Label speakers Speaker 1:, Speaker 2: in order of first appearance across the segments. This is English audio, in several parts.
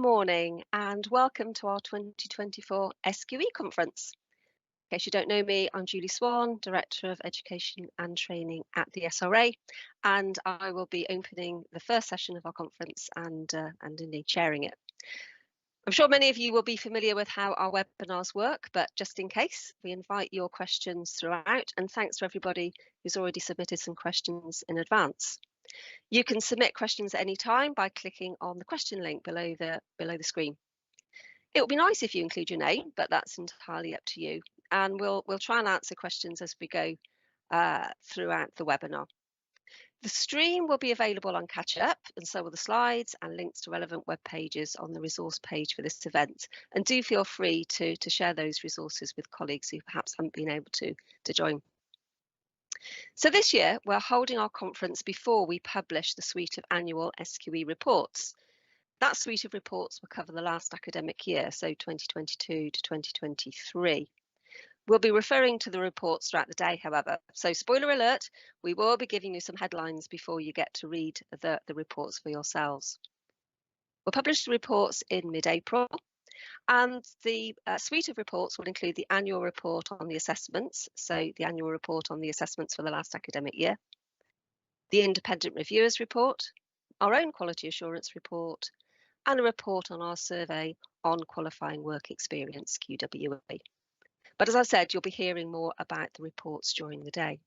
Speaker 1: morning and welcome to our 2024 SQE conference. In case you don't know me, I'm Julie Swan, Director of Education and Training at the SRA, and I will be opening the first session of our conference and indeed chairing it. I'm sure many of you will be familiar with how our webinars work, but just in case, we invite your questions throughout, and thanks to everybody who's already submitted some questions in advance. You can submit questions at any time by clicking on the question link below the screen. It would be nice if you include your name, but that's entirely up to you. And we'll try and answer questions as we go throughout the webinar. The stream will be available on Catch Up, and so will the slides and links to relevant web pages on the resource page for this event. And do feel free to share those resources with colleagues who perhaps haven't been able to join. So this year, we're holding our conference before we publish the suite of annual SQE reports. That suite of reports will cover the last academic year, so 2022 to 2023. We'll be referring to the reports throughout the day, however. So spoiler alert, we will be giving you some headlines before you get to read the reports for yourselves. We'll publish the reports in mid-April. And the suite of reports will include the annual report on the assessments, so the annual report on the assessments for the last academic year, the independent reviewers report, our own quality assurance report, and a report on our survey on qualifying work experience, QWE. But as I said, you'll be hearing more about the reports during the day.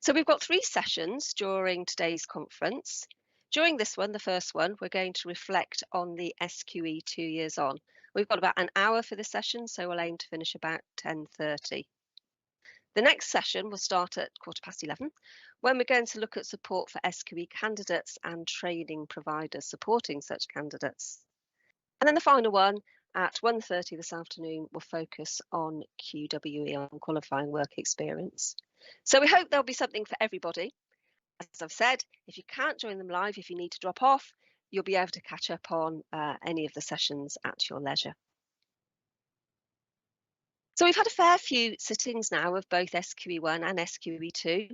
Speaker 1: So we've got 3 sessions during today's conference. During this one, the first one, we're going to reflect on the SQE 2 years on. We've got about an hour for this session, so we'll aim to finish about 10:30. The next session will start at 11:15, when we're going to look at support for SQE candidates and training providers supporting such candidates. And then the final one at 1:30 this afternoon will focus on QWE, on qualifying work experience. So we hope there'll be something for everybody. As I've said, if you can't join them live, if you need to drop off, you'll be able to catch up on any of the sessions at your leisure. So we've had a fair few sittings now of both SQE1 and SQE2.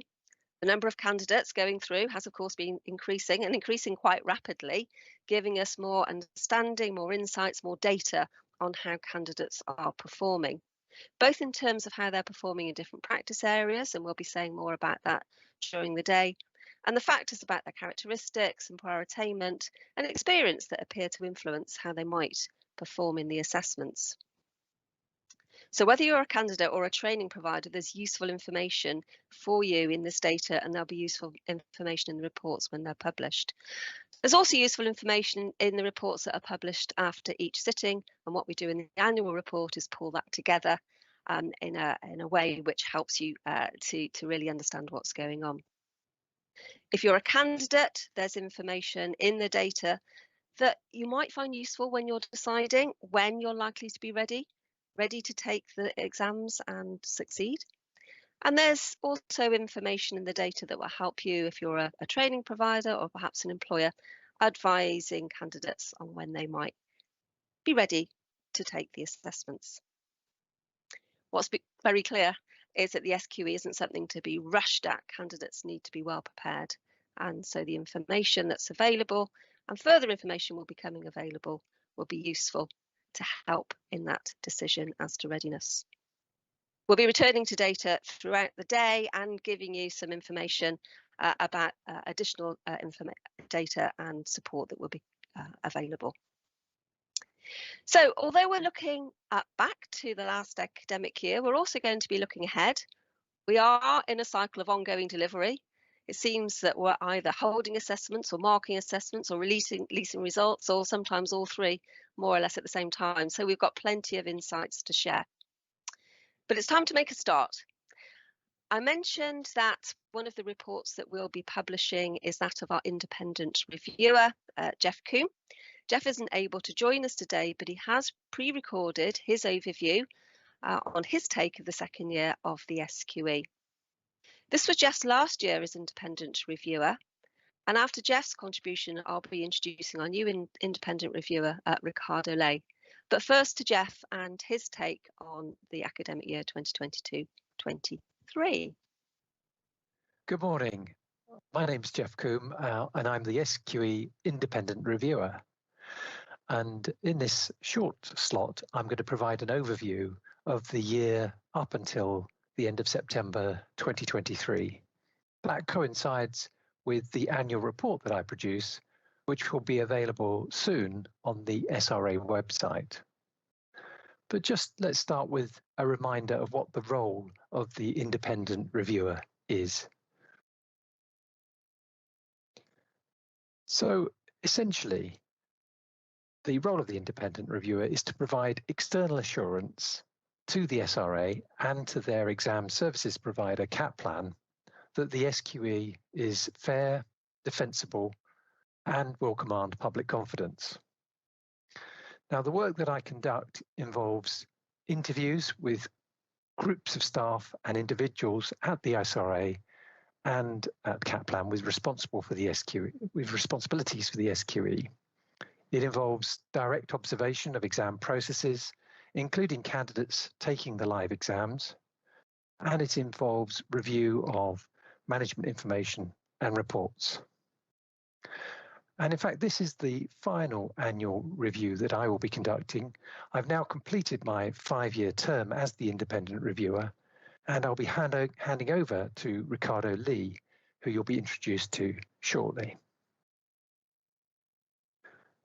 Speaker 1: The number of candidates going through has, of course, been increasing and increasing quite rapidly, giving us more understanding, more insights, more data on how candidates are performing, both in terms of how they're performing in different practice areas, and we'll be saying more about that during the day, and the factors about their characteristics and prior attainment and experience that appear to influence how they might perform in the assessments. So whether you're a candidate or a training provider, there's useful information for you in this data, and there'll be useful information in the reports when they're published. There's also useful information in the reports that are published after each sitting, and what we do in the annual report is pull that together in a way which helps you to really understand what's going on. If you're a candidate, there's information in the data that you might find useful when you're deciding when you're likely to be ready to take the exams and succeed. And there's also information in the data that will help you if you're a training provider or perhaps an employer, advising candidates on when they might be ready to take the assessments. What's very clear is that the SQE isn't something to be rushed at. Candidates need to be well prepared. And so the information that's available and further information will be coming available will be useful to help in that decision as to readiness. We'll be returning to data throughout the day and giving you some information about additional data and support that will be available. So although we're looking back to the last academic year, we're also going to be looking ahead. We are in a cycle of ongoing delivery. It seems that we're either holding assessments or marking assessments or releasing results, or sometimes all 3 more or less at the same time. So we've got plenty of insights to share. But it's time to make a start. I mentioned that one of the reports that we'll be publishing is that of our independent reviewer, Jeff Coombe. Jeff isn't able to join us today, but he has pre-recorded his overview on his take of the second year of the SQE. This was Jeff's last year as independent reviewer, and after Jeff's contribution, I'll be introducing our new independent reviewer, Ricardo. But first to Jeff and his take on the academic year 2022-23.
Speaker 2: Good morning. My name's Jeff Coombe, and I'm the SQE independent reviewer. And in this short slot, I'm going to provide an overview of the year up until the end of September 2023. That coincides with the annual report that I produce, which will be available soon on the SRA website. But just let's start with a reminder of what the role of the independent reviewer is. So essentially, the role of the independent reviewer is to provide external assurance to the SRA and to their exam services provider, Kaplan, that the SQE is fair, defensible, and will command public confidence. Now, the work that I conduct involves interviews with groups of staff and individuals at the SRA and at Kaplan with responsibilities for the SQE. It involves direct observation of exam processes, including candidates taking the live exams, and it involves review of management information and reports. And in fact, this is the final annual review that I will be conducting. I've now completed my 5-year term as the independent reviewer, and I'll be handing over to Ricardo Lee, who you'll be introduced to shortly.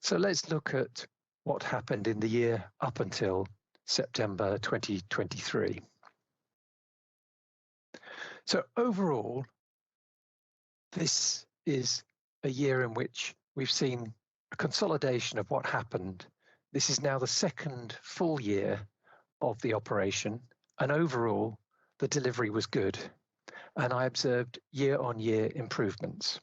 Speaker 2: So let's look at what happened in the year up until September 2023. So overall, this is a year in which we've seen a consolidation of what happened. This is now the second full year of the operation, and overall, the delivery was good, and I observed year-on-year improvements.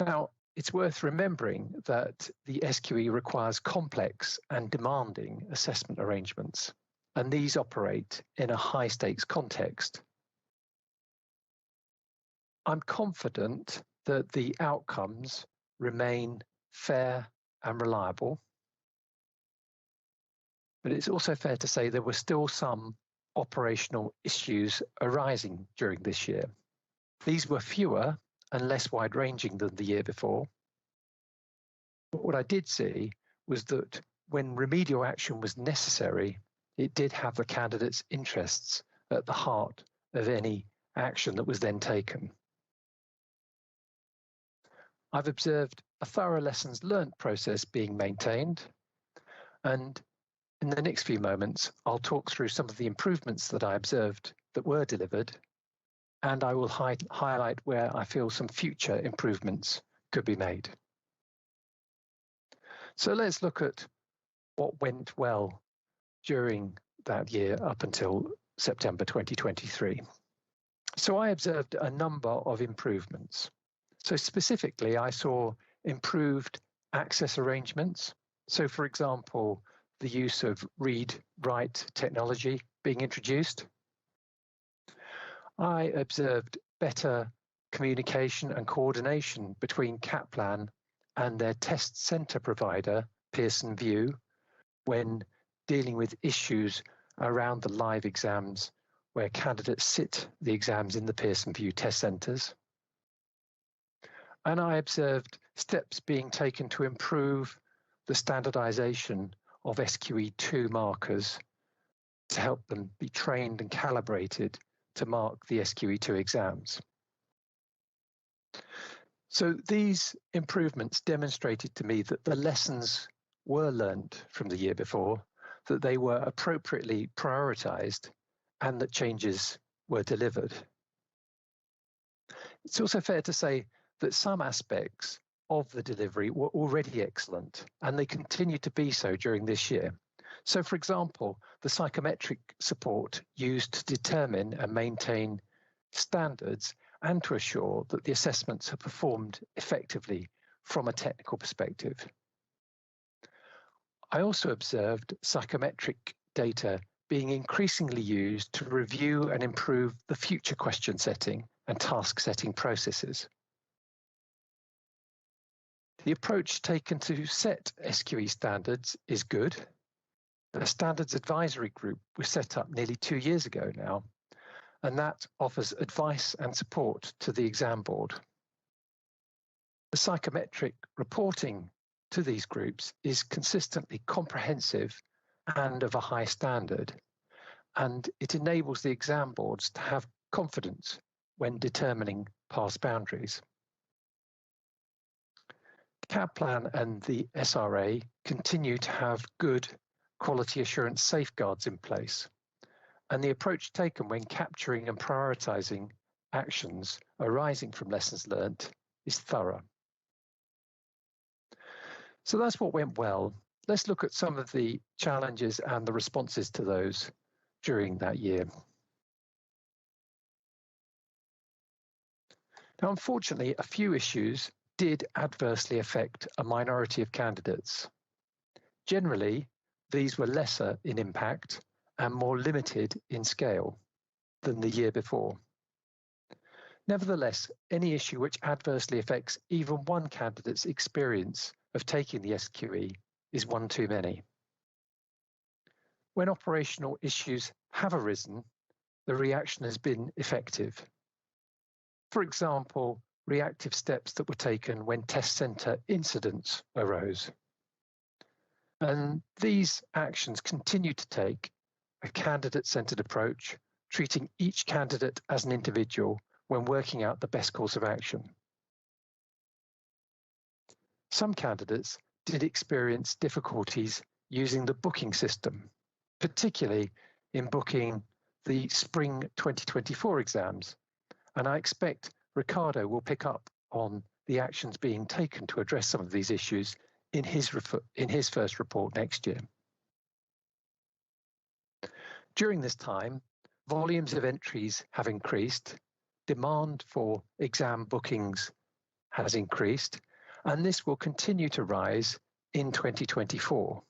Speaker 2: Now, it's worth remembering that the SQE requires complex and demanding assessment arrangements, and these operate in a high-stakes context. I'm confident that the outcomes remain fair and reliable, but it's also fair to say there were still some operational issues arising during this year. These were fewer and less wide-ranging than the year before. But what I did see was that when remedial action was necessary, it did have the candidate's interests at the heart of any action that was then taken. I've observed a thorough lessons learned process being maintained, and in the next few moments, I'll talk through some of the improvements that I observed that were delivered, and I will highlight where I feel some future improvements could be made. So let's look at what went well during that year up until September 2023. So I observed a number of improvements. So specifically, I saw improved access arrangements. So for example, the use of read-write technology being introduced. I observed better communication and coordination between Kaplan and their test center provider, Pearson VUE, when dealing with issues around the live exams where candidates sit the exams in the Pearson VUE test centers. And I observed steps being taken to improve the standardization of SQE2 markers to help them be trained and calibrated to mark the SQE2 exams. So these improvements demonstrated to me that the lessons were learned from the year before, that they were appropriately prioritized, and that changes were delivered. It's also fair to say that some aspects of the delivery were already excellent, and they continue to be so during this year. So, for example, the psychometric support used to determine and maintain standards and to assure that the assessments are performed effectively from a technical perspective. I also observed psychometric data being increasingly used to review and improve the future question setting and task setting processes. The approach taken to set SQE standards is good. The Standards Advisory Group was set up nearly 2 years ago now, and that offers advice and support to the exam board. The psychometric reporting to these groups is consistently comprehensive and of a high standard, and it enables the exam boards to have confidence when determining pass boundaries. CAPLAN and the SRA continue to have good quality assurance safeguards in place, and the approach taken when capturing and prioritising actions arising from lessons learnt is thorough. So that's what went well. Let's look at some of the challenges and the responses to those during that year. Now, unfortunately, a few issues did adversely affect a minority of candidates. Generally, these were lesser in impact and more limited in scale than the year before. Nevertheless, any issue which adversely affects even one candidate's experience of taking the SQE is one too many. When operational issues have arisen, the reaction has been effective. For example, reactive steps that were taken when test centre incidents arose. And these actions continue to take a candidate-centred approach, treating each candidate as an individual when working out the best course of action. Some candidates did experience difficulties using the booking system, particularly in booking the spring 2024 exams, and I expect Ricardo will pick up on the actions being taken to address some of these issues in his first report next year. During this time, volumes of entries have increased, demand for exam bookings has increased, and this will continue to rise in 2024.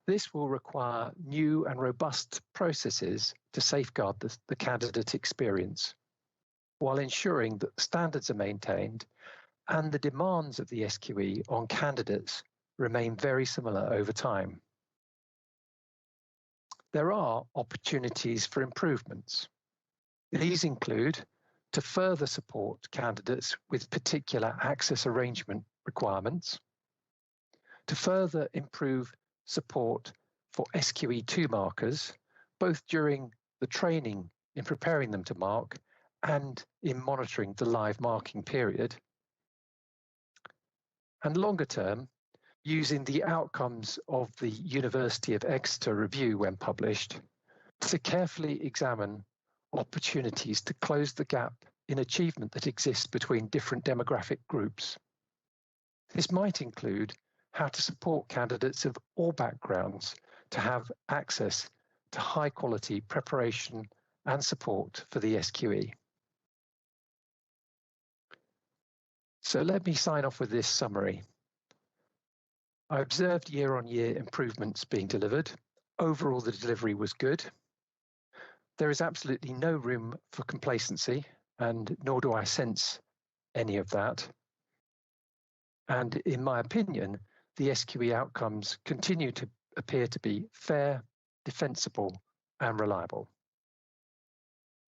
Speaker 2: This will require new and robust processes to safeguard the candidate experience, while ensuring that standards are maintained and the demands of the SQE on candidates remain very similar over time. There are opportunities for improvements. These include to further support candidates with particular access arrangement requirements, to further improve support for SQE2 markers, both during the training in preparing them to mark and in monitoring the live marking period, and longer term, using the outcomes of the University of Exeter review when published to carefully examine opportunities to close the gap in achievement that exists between different demographic groups. This might include how to support candidates of all backgrounds to have access to high quality preparation and support for the SQE. So let me sign off with this summary. I observed year-on-year improvements being delivered. Overall, the delivery was good. There is absolutely no room for complacency, and nor do I sense any of that. And in my opinion, the SQE outcomes continue to appear to be fair, defensible, and reliable.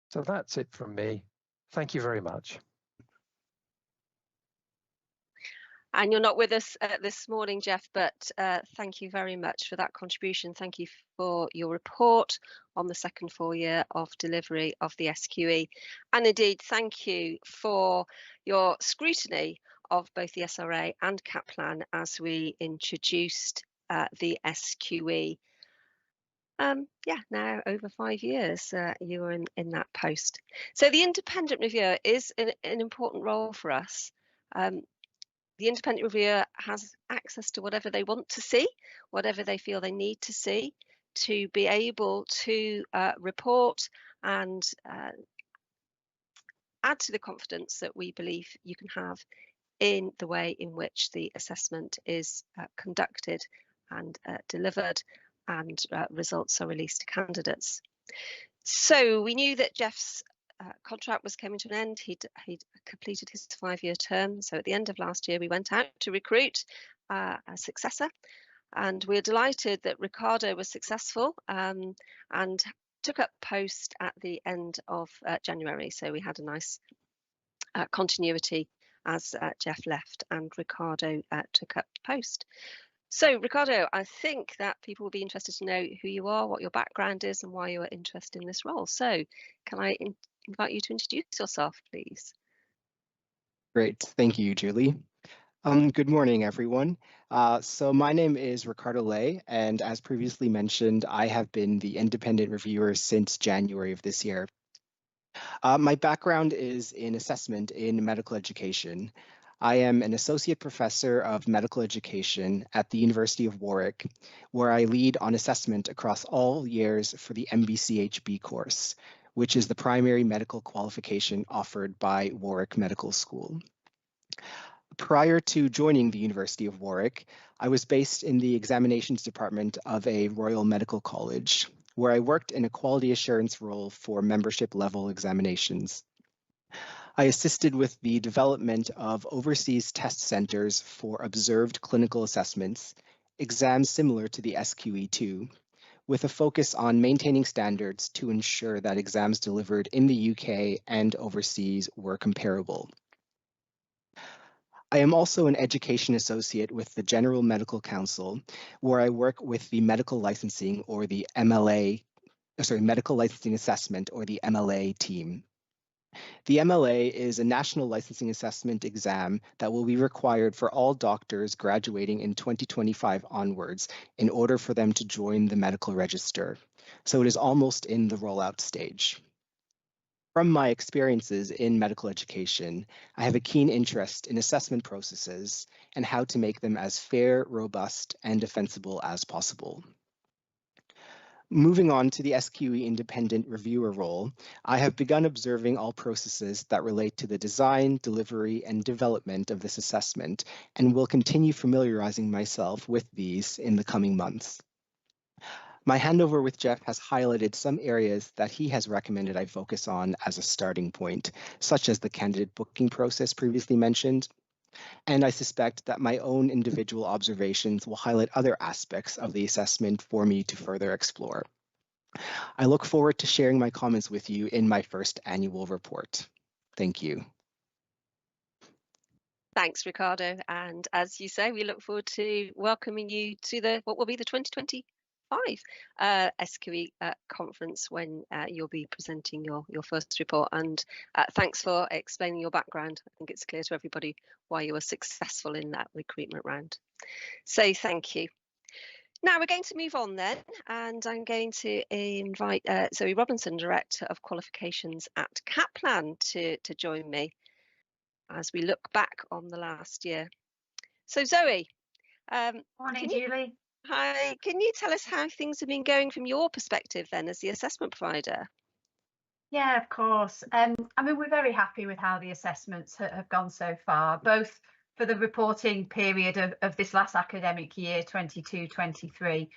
Speaker 2: So that's it from me. Thank you very much.
Speaker 1: And you're not with us this morning, Jeff, but thank you very much for that contribution. Thank you for your report on the second full year of delivery of the SQE. And indeed, thank you for your scrutiny of both the SRA and CAPLAN as we introduced the SQE. Now over 5 years you were in that post. So the independent reviewer is an important role for us. The independent reviewer has access to whatever they want to see, whatever they feel they need to see, to be able to report and add to the confidence that we believe you can have in the way in which the assessment is conducted and delivered, and results are released to candidates. So we knew that Jeff's contract was coming to an end. He'd completed his 5-year term. So at the end of last year, we went out to recruit a successor, and we're delighted that Ricardo was successful and took up post at the end of January. So we had a nice continuity as Jeff left and Ricardo took up the post. So, Ricardo, I think that people will be interested to know who you are, what your background is, and why you are interested in this role. So, can I invite you to introduce yourself, please?
Speaker 3: Great. Thank you, Julie. Good morning, everyone. So my name is Ricardo Lay, and as previously mentioned, I have been the independent reviewer since January of this year. My background is in assessment in medical education. I am an associate professor of medical education at the University of Warwick, where I lead on assessment across all years for the MBCHB course, which is the primary medical qualification offered by Warwick Medical School. Prior to joining the University of Warwick, I was based in the examinations department of a Royal Medical College, where I worked in a quality assurance role for membership level examinations. I assisted with the development of overseas test centers for observed clinical assessments, exams similar to the SQE2, with a focus on maintaining standards to ensure that exams delivered in the UK and overseas were comparable. I am also an education associate with the General Medical Council, where I work with the medical licensing or the medical licensing assessment or the MLA team. The MLA is a national licensing assessment exam that will be required for all doctors graduating in 2025 onwards in order for them to join the medical register. So it is almost in the rollout stage. From my experiences in medical education, I have a keen interest in assessment processes and how to make them as fair, robust, and defensible as possible. Moving on to the SQE independent reviewer role, I have begun observing all processes that relate to the design, delivery, and development of this assessment, and will continue familiarizing myself with these in the coming months. My handover with Jeff has highlighted some areas that he has recommended I focus on as a starting point, such as the candidate booking process previously mentioned, and I suspect that my own individual observations will highlight other aspects of the assessment for me to further explore. I look forward to sharing my comments with you in my first annual report. Thank you.
Speaker 1: Thanks, Ricardo. And as you say, we look forward to welcoming you to what will be the 2025 SQE conference when you'll be presenting your first report. And thanks for explaining your background. I think it's clear to everybody why you were successful in that recruitment round. So thank you. Now we're going to move on then, and I'm going to invite Zoe Robinson, Director of Qualifications at Kaplan, to join me as we look back on the last year. So Zoe.
Speaker 4: Morning, Julie.
Speaker 1: Hi, can you tell us how things have been going from your perspective then as the assessment provider?
Speaker 4: Yeah, of course. I mean, we're very happy with how the assessments have gone so far, both for the reporting period of this last academic year, 22-23,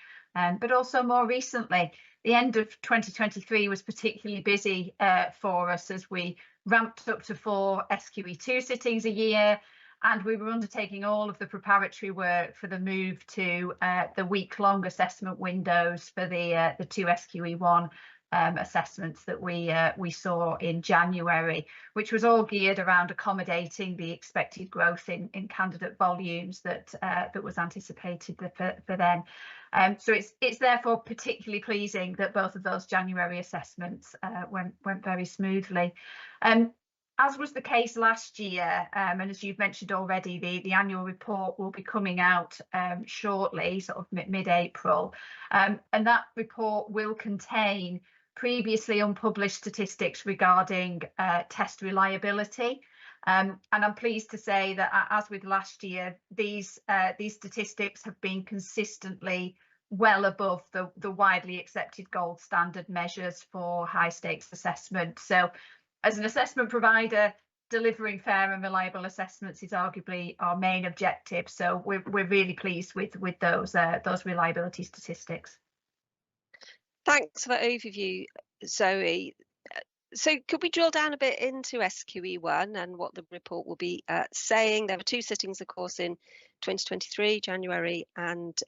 Speaker 4: but also more recently. The end of 2023 was particularly busy for us as we ramped up to 4 SQE2 sittings a year, and we were undertaking all of the preparatory work for the move to the week-long assessment windows for the 2 SQE1 assessments that we saw in January, which was all geared around accommodating the expected growth in candidate volumes that was anticipated for then. So it's therefore particularly pleasing that both of those January assessments went very smoothly. As was the case last year, and as you've mentioned already, the annual report will be coming out shortly, sort of mid-April, and that report will contain previously unpublished statistics regarding test reliability. And I'm pleased to say that, as with last year, these statistics have been consistently well above the widely accepted gold standard measures for high stakes assessment. So as an assessment provider, delivering fair and reliable assessments is arguably our main objective. So we're really pleased with those reliability statistics.
Speaker 1: Thanks for that overview, Zoe. So could we drill down a bit into SQE1 and what the report will be saying? There were 2 sittings, of course, in 2023, January and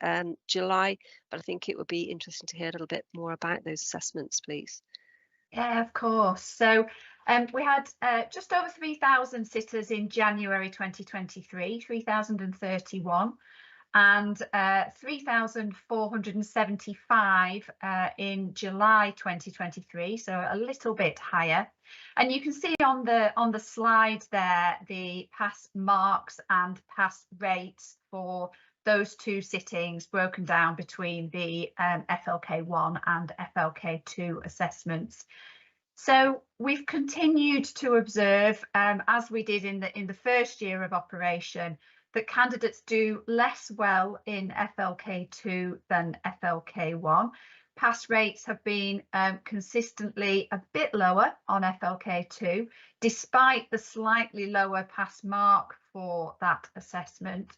Speaker 1: July, but I think it would be interesting to hear a little bit more about those assessments, please.
Speaker 4: Yeah, of course. So We had just over 3,000 sitters in January 2023, 3,031, and 3,475 in July 2023, so a little bit higher. And you can see on the slide there the pass marks and pass rates for those two sittings broken down between the FLK1 and FLK2 assessments. So we've continued to observe, as we did in the first year of operation, that candidates do less well in FLK2 than FLK1. Pass rates have been consistently a bit lower on FLK2, despite the slightly lower pass mark for that assessment.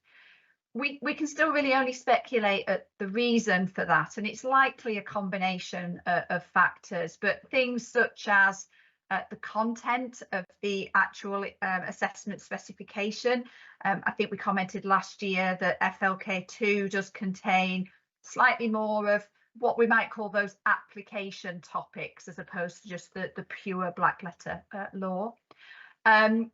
Speaker 4: We can still really only speculate at the reason for that, and it's likely a combination of factors, but things such as the content of the actual assessment specification. I think we commented last year that FLK2 does contain slightly more of what we might call those application topics as opposed to just the pure black letter law. And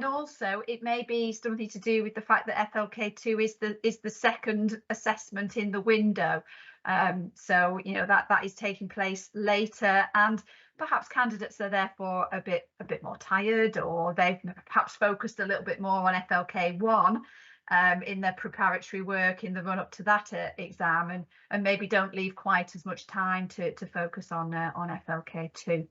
Speaker 4: also it may be something to do with the fact that FLK2 is the second assessment in the window. So you know that is taking place later, and perhaps candidates are therefore a bit more tired, or they've perhaps focused a little bit more on FLK1 in their preparatory work in the run up to that exam, and maybe don't leave quite as much time to focus on FLK2.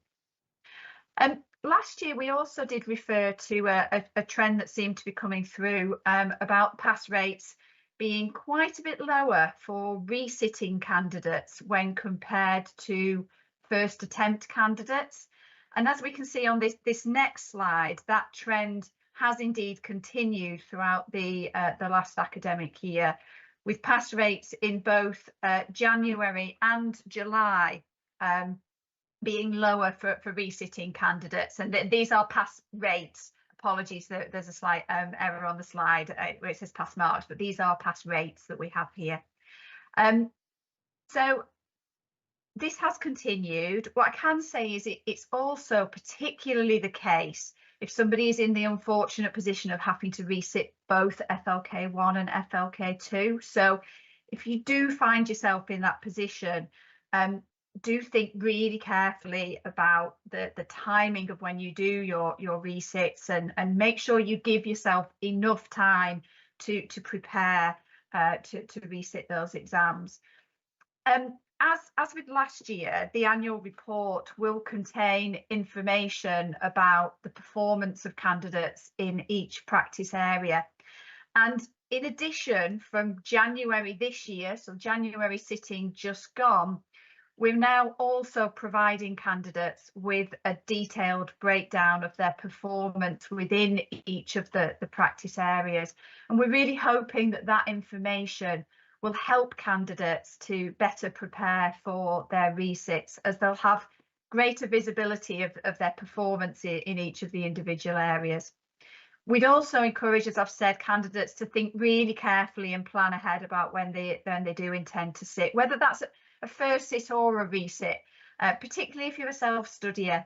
Speaker 4: Last year, we also did refer to a trend that seemed to be coming through about pass rates being quite a bit lower for resitting candidates when compared to first attempt candidates. And as we can see on this next slide, that trend has indeed continued throughout the last academic year, with pass rates in both January and July being lower for resitting candidates. And these are pass rates. Apologies, there's a slight error on the slide where it says pass marks, but these are pass rates that we have here. So this has continued. What I can say is it's also particularly the case if somebody is in the unfortunate position of having to resit both FLK1 and FLK2. So if you do find yourself in that position, do think really carefully about the timing of when you do your resits, and make sure you give yourself enough time to prepare to resit those exams. As with last year, the annual report will contain information about the performance of candidates in each practice area. And in addition, from January this year, so January sitting just gone, we're now also providing candidates with a detailed breakdown of their performance within each of the practice areas. And we're really hoping that that information will help candidates to better prepare for their resits, as they'll have greater visibility of their performance in each of the individual areas. We'd also encourage, as I've said, candidates to think really carefully and plan ahead about when they do intend to sit, whether that's a first sit or a resit, particularly if you're a self-studier.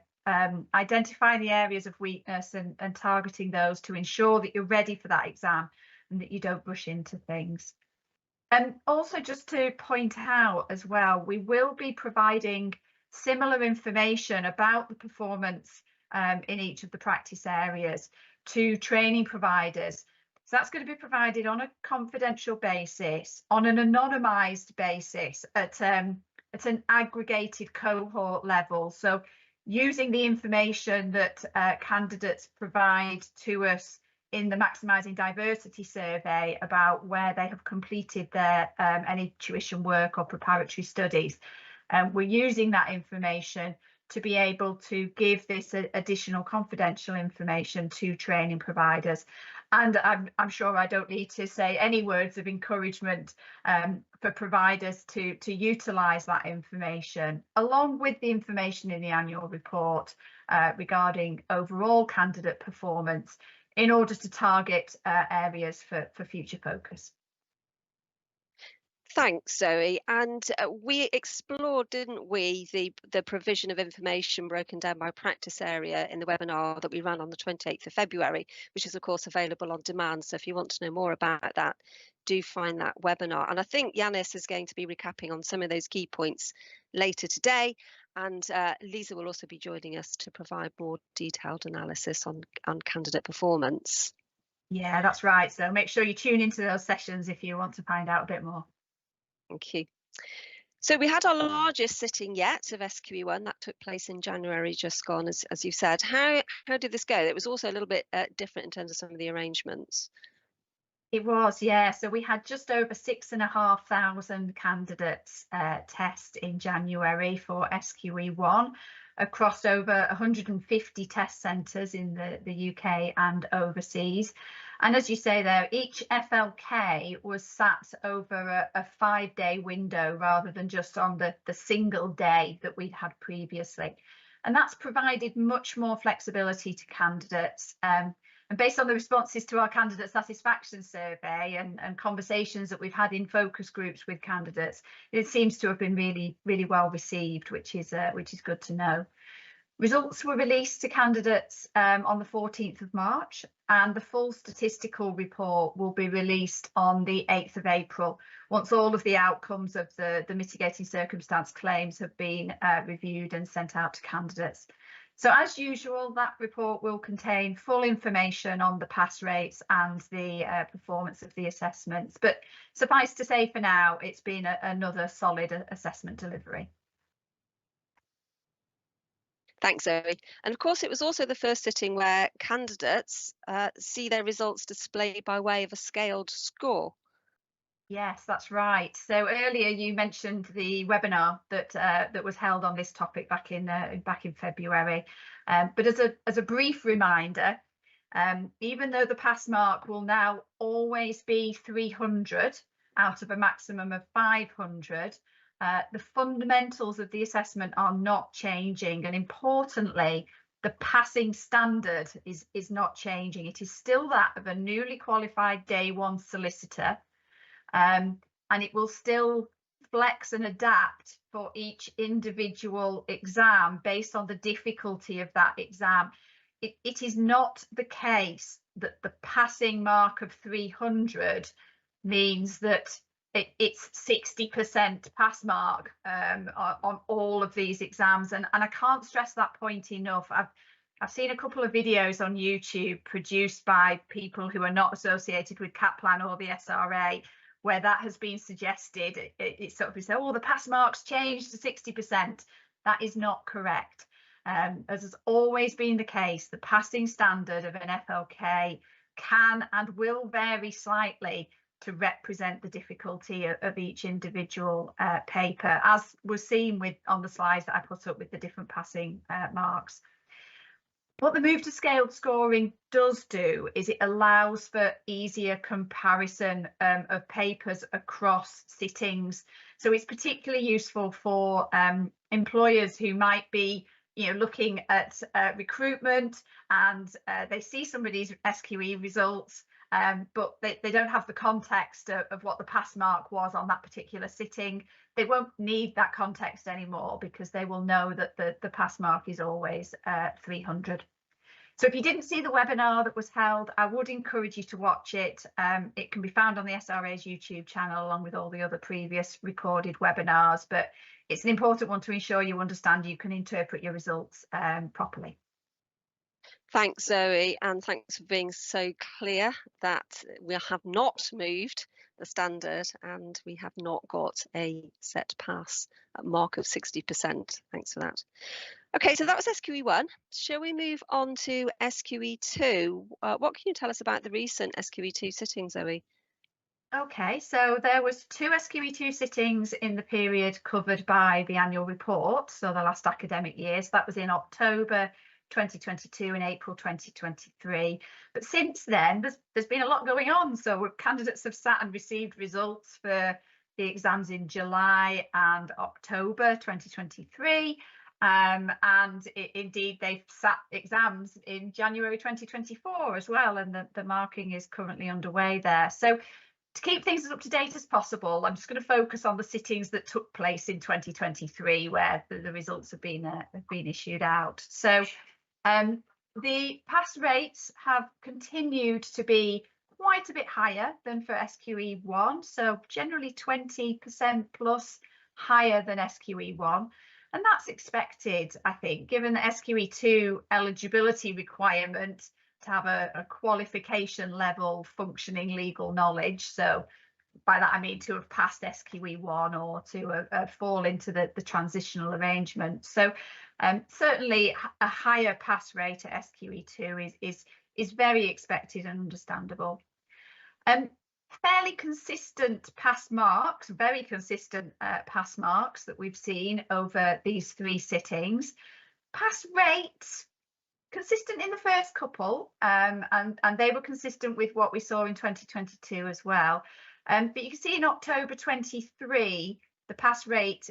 Speaker 4: Identifying the areas of weakness and targeting those to ensure that you're ready for that exam and that you don't rush into things. And also, just to point out as well, we will be providing similar information about the performance in each of the practice areas to training providers. So that's going to be provided on a confidential basis, on an anonymised basis, at an aggregated cohort level. So using the information that candidates provide to us in the Maximising Diversity survey about where they have completed their any tuition work or preparatory studies. We're using that information to be able to give this additional confidential information to training providers. And I'm sure I don't need to say any words of encouragement for providers to utilise that information, along with the information in the annual report regarding overall candidate performance, in order to target areas for future focus.
Speaker 1: Thanks, Zoe. And we explored, didn't we, the provision of information broken down by practice area in the webinar that we ran on the 28th of February, which is, of course, available on demand. So if you want to know more about that, do find that webinar. And I think Yanis is going to be recapping on some of those key points later today. And Lisa will also be joining us to provide more detailed analysis on candidate performance.
Speaker 4: Yeah, that's right. So make sure you tune into those sessions if you want to find out a bit more.
Speaker 1: Thank you. So we had our largest sitting yet of SQE1 that took place in January just gone, as you said. How did this go? It was also a little bit different in terms of some of the arrangements.
Speaker 4: It was, yeah. So we had just over 6,500 candidates test in January for SQE1 across over 150 test centres in the UK and overseas. And as you say there, each FLK was sat over a 5-day window rather than just on the single day that we'd had previously. And that's provided much more flexibility to candidates. And based on the responses to our candidate satisfaction survey and conversations that we've had in focus groups with candidates, it seems to have been really, really well received, which is good to know. Results were released to candidates on the 14th of March, and the full statistical report will be released on the 8th of April, once all of the outcomes of the mitigating circumstance claims have been reviewed and sent out to candidates. So as usual, that report will contain full information on the pass rates and the performance of the assessments. But suffice to say for now, it's been another solid assessment delivery.
Speaker 1: Thanks, Zoe. And of course, it was also the first sitting where candidates see their results displayed by way of a scaled score.
Speaker 4: Yes, that's right. So earlier you mentioned the webinar that was held on this topic back in February. But as a brief reminder, even though the pass mark will now always be 300 out of a maximum of 500, the fundamentals of the assessment are not changing, and importantly, the passing standard is not changing. It is still that of a newly qualified day one solicitor. And it will still flex and adapt for each individual exam based on the difficulty of that exam. It is not the case that the passing mark of 300 means that it's 60% pass mark on all of these exams. And I can't stress that point enough. I've seen a couple of videos on YouTube produced by people who are not associated with Kaplan or the SRA, where that has been suggested. It's sort of said, oh, the pass marks changed to 60%. That is not correct. As has always been the case, the passing standard of an FLK can and will vary slightly to represent the difficulty of each individual paper, as was seen on the slides that I put up with the different passing marks. What the move to scaled scoring does do is it allows for easier comparison of papers across sittings. So it's particularly useful for employers who might be looking at recruitment, and they see somebody's SQE results, but they don't have the context of what the pass mark was on that particular sitting. They won't need that context anymore because they will know that the pass mark is always 300. So if you didn't see the webinar that was held, I would encourage you to watch it. It can be found on the SRA's YouTube channel along with all the other previous recorded webinars, but it's an important one to ensure you understand you can interpret your results properly.
Speaker 1: Thanks, Zoe, and thanks for being so clear that we have not moved the standard and we have not got a set pass mark of 60%. Thanks for that. Okay, so that was SQE1. Shall we move on to SQE2? What can you tell us about the recent SQE2 sitting, Zoe?
Speaker 4: Okay, so there was 2 SQE2 sittings in the period covered by the annual report, so the last academic year. So that was in October 2022 and April 2023. But since then, there's been a lot going on. So candidates have sat and received results for the exams in July and October 2023. And indeed, they've sat exams in January 2024 as well, and the marking is currently underway there. So To keep things as up to date as possible, I'm just going to focus on the sittings that took place in 2023, where the results have been issued out. So the pass rates have continued to be quite a bit higher than for SQE1, so generally 20% plus higher than SQE1. And that's expected, I think, given the SQE2 eligibility requirement to have a qualification level functioning legal knowledge. So by that I mean to have passed SQE1 or to fall into the transitional arrangement. So certainly a higher pass rate at SQE2 is very expected and understandable. Fairly consistent pass marks, very consistent pass marks that we've seen over these 3 sittings. Pass rates consistent in the first couple, and they were consistent with what we saw in 2022 as well. But you can see in October 23, the pass rate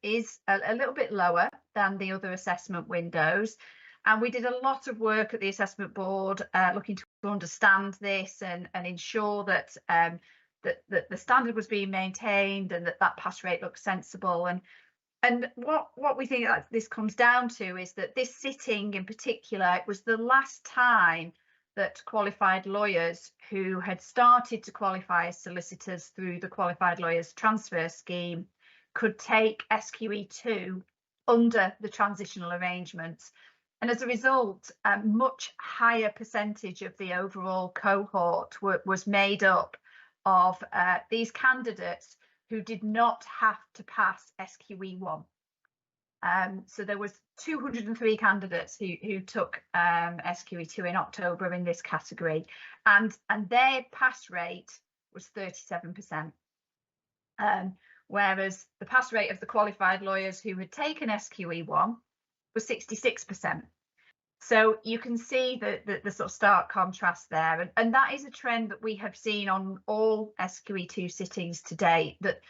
Speaker 4: is a little bit lower than the other assessment windows. And we did a lot of work at the assessment board looking to understand this and ensure that that the standard was being maintained and that pass rate looked sensible. And what we think that this comes down to is that this sitting in particular, it was the last time that qualified lawyers who had started to qualify as solicitors through the Qualified Lawyers Transfer Scheme could take SQE2 under the transitional arrangements. And as a result, a much higher percentage of the overall cohort was made up of these candidates who did not have to pass SQE1. So there was 203 candidates who took SQE2 in October in this category, and their pass rate was 37%. Whereas the pass rate of the qualified lawyers who had taken SQE1 was 66%. So you can see the sort of stark contrast there, and that is a trend that we have seen on all SQE2 sittings to date, that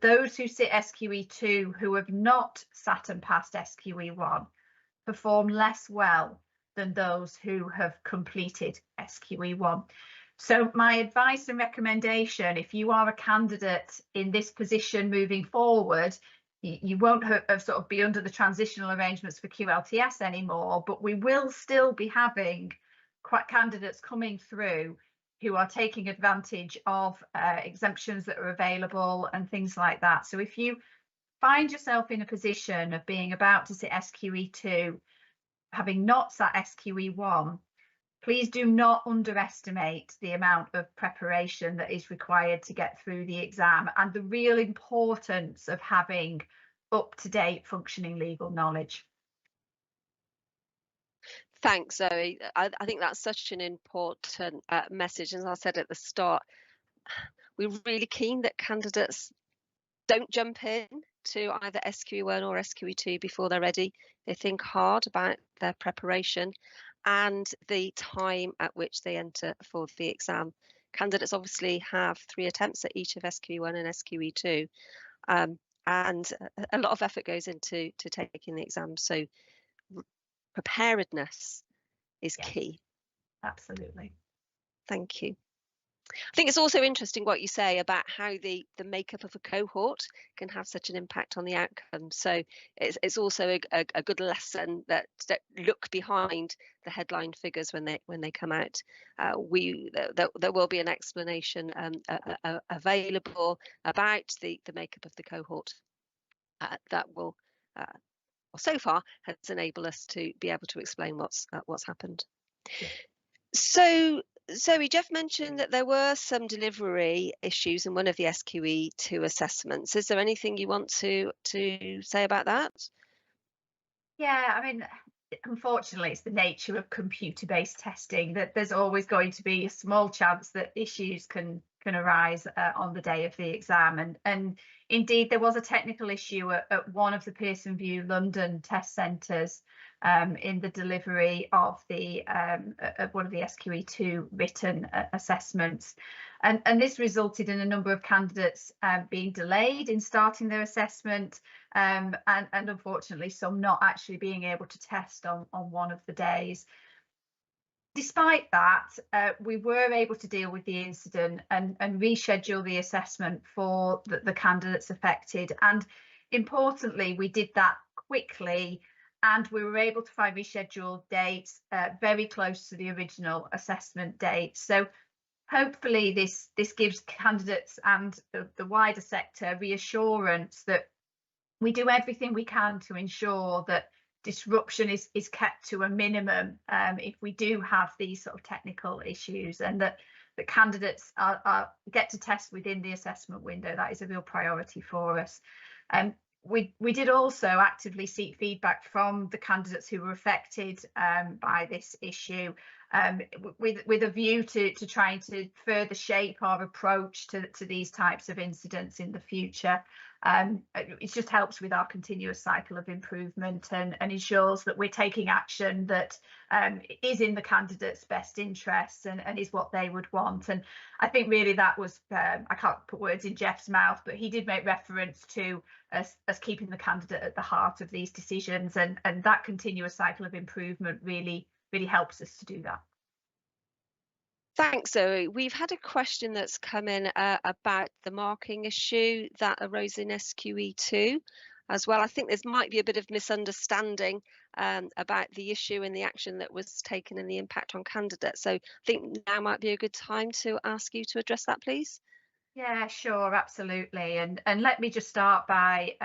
Speaker 4: those who sit SQE2 who have not sat and passed SQE1 perform less well than those who have completed SQE1. So my advice and recommendation, if you are a candidate in this position moving forward, you won't have sort of be under the transitional arrangements for QLTS anymore, but we will still be having candidates coming through who are taking advantage of exemptions that are available and things like that. So if you find yourself in a position of being about to sit SQE2, having not sat SQE1, please do not underestimate the amount of preparation that is required to get through the exam and the real importance of having up-to-date functioning legal knowledge.
Speaker 1: Thanks, Zoe. I think that's such an important message. As I said at the start, we're really keen that candidates don't jump in to either SQE1 or SQE2 before they're ready. They think hard about their preparation and the time at which they enter for the exam. Candidates obviously have 3 attempts at each of SQE1 and SQE2, and a lot of effort goes into taking the exam. So preparedness is key.
Speaker 4: Absolutely.
Speaker 1: Thank you. I think it's also interesting what you say about how the makeup of a cohort can have such an impact on the outcome. So it's also a good lesson that look behind the headline figures when they come out. There will be an explanation available about the makeup of the cohort that will, so far, has enabled us to be able to explain what's happened. Yeah. So Zoe, Jeff mentioned that there were some delivery issues in one of the SQE2 assessments. Is there anything you want to say about that?
Speaker 4: Yeah, I mean, unfortunately, it's the nature of computer-based testing that there's always going to be a small chance that issues can arise on the day of the exam. And indeed, there was a technical issue at one of the Pearson VUE London test centres in the delivery of one of the SQE2 written assessments. And this resulted in a number of candidates being delayed in starting their assessment, and unfortunately some not actually being able to test on one of the days. Despite that, we were able to deal with the incident and reschedule the assessment for the candidates affected. And importantly, we did that quickly, and we were able to find rescheduled dates very close to the original assessment date. So hopefully this gives candidates and the wider sector reassurance that we do everything we can to ensure that disruption is kept to a minimum if we do have these sort of technical issues, and that the candidates get to test within the assessment window. That is a real priority for us. We did also actively seek feedback from the candidates who were affected by this issue, with a view to trying to further shape our approach to these types of incidents in the future. It just helps with our continuous cycle of improvement and ensures that we're taking action that is in the candidates' best interests and is what they would want. And I think really that was, I can't put words in Jeff's mouth, but he did make reference to us keeping the candidate at the heart of these decisions, and that continuous cycle of improvement really helps us to do that.
Speaker 1: Thanks, Zoe. We've had a question that's come in about the marking issue that arose in SQE2 as well. I think there might be a bit of misunderstanding about the issue and the action that was taken and the impact on candidates. So I think now might be a good time to ask you to address that, please.
Speaker 4: Yeah, sure, absolutely. And let me just start by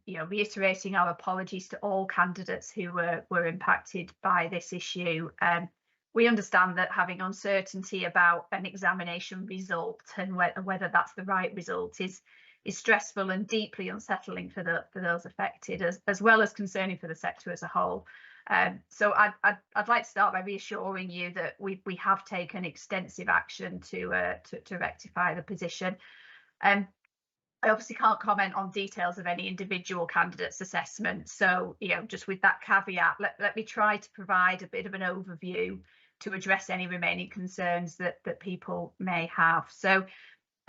Speaker 4: reiterating our apologies to all candidates who were impacted by this issue. We understand that having uncertainty about an examination result and whether that's the right result is stressful and deeply unsettling for those affected, as well as concerning for the sector as a whole. So I'd like to start by reassuring you that we have taken extensive action to rectify the position. I obviously can't comment on details of any individual candidate's assessment. So, just with that caveat, let me try to provide a bit of an overview to address any remaining concerns that people may have. So,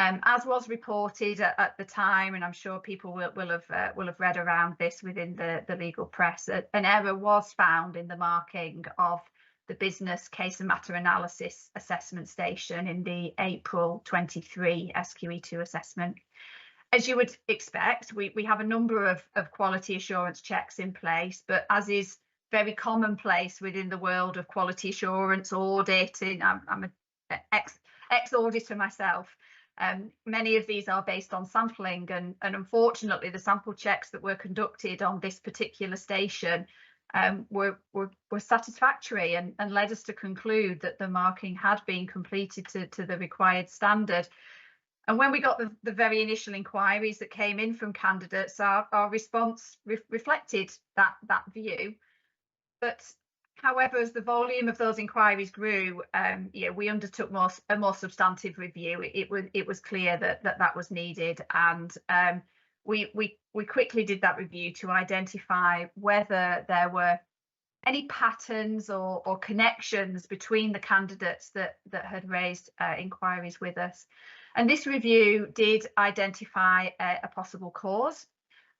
Speaker 4: as was reported at the time, and I'm sure people will have read around this within the legal press, an error was found in the marking of the business case and matter analysis assessment station in the April 23 SQE2 assessment. As you would expect, we have a number of quality assurance checks in place, but as is very commonplace within the world of quality assurance auditing, I'm an ex-auditor myself. Many of these are based on sampling, and unfortunately the sample checks that were conducted on this particular station were satisfactory and led us to conclude that the marking had been completed to the required standard. And when we got the very initial inquiries that came in from candidates, our response reflected that view. But however, as the volume of those inquiries grew, we undertook a more substantive review. It was clear that was needed, and we quickly did that review to identify whether there were any patterns or connections between the candidates that had raised inquiries with us. And this review did identify a possible cause.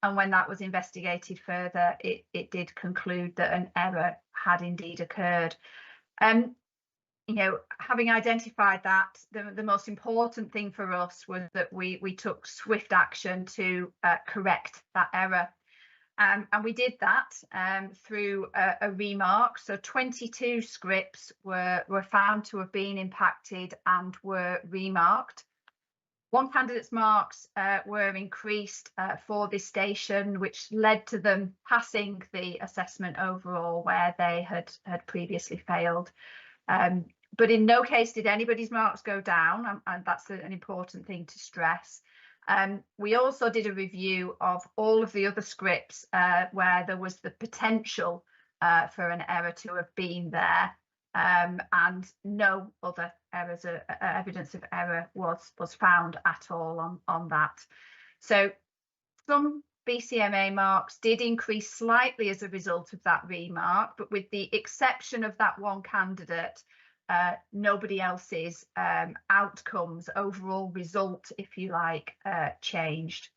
Speaker 4: And when that was investigated further, it did conclude that an error had indeed occurred. Having identified that, the most important thing for us was that we took swift action to correct that error. And we did that through a remark. So 22 scripts were found to have been impacted and were remarked. One candidate's marks were increased for this station, which led to them passing the assessment overall where they had previously failed. But in no case did anybody's marks go down, and that's an important thing to stress. We also did a review of all of the other scripts where there was the potential for an error to have been there. And no other errors, evidence of error was found at all on that. So some BCMA marks did increase slightly as a result of that remark, but with the exception of that one candidate, nobody else's outcomes, overall result, if you like, changed.